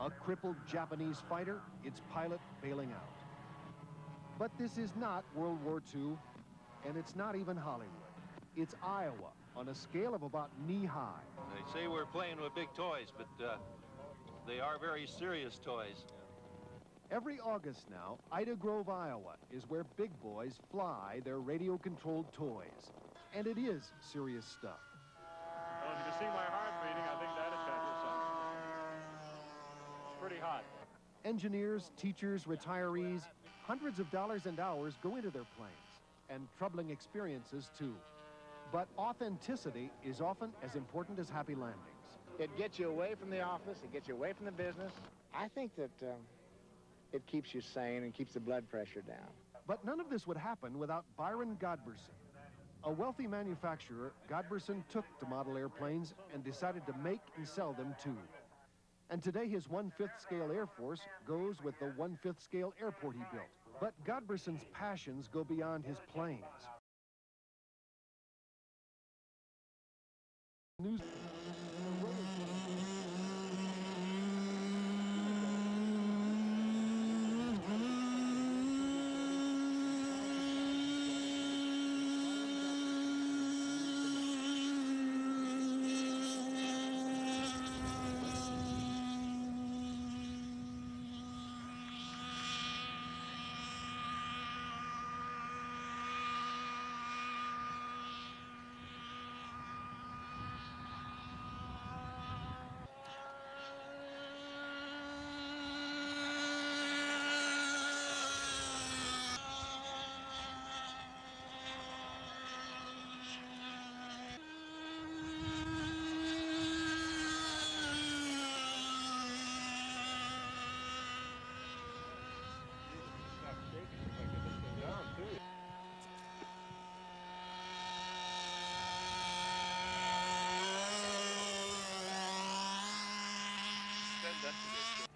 A crippled Japanese fighter, its pilot bailing out. But this is not World War II, and it's not even Hollywood. It's Iowa, on a scale of about knee-high. They say we're playing with big toys, but they are very serious toys. Every August now, Ida Grove, Iowa, is where big boys fly their radio-controlled toys. And it is serious stuff. Well, if you can see my heart beating, I think that'd tell you something. It's pretty hot. Engineers, teachers, retirees, hundreds of dollars and hours go into their planes, and troubling experiences too. But authenticity is often as important as happy landings. It gets you away from the office, it gets you away from the business. I think that it keeps you sane and keeps the blood pressure down. But none of this would happen without Byron Godberson. A wealthy manufacturer, Godberson took to model airplanes and decided to make and sell them too. And today his 1/5 scale Air Force goes with the 1/5 scale airport he built. But Godberson's passions go beyond his planes. News. Done to this.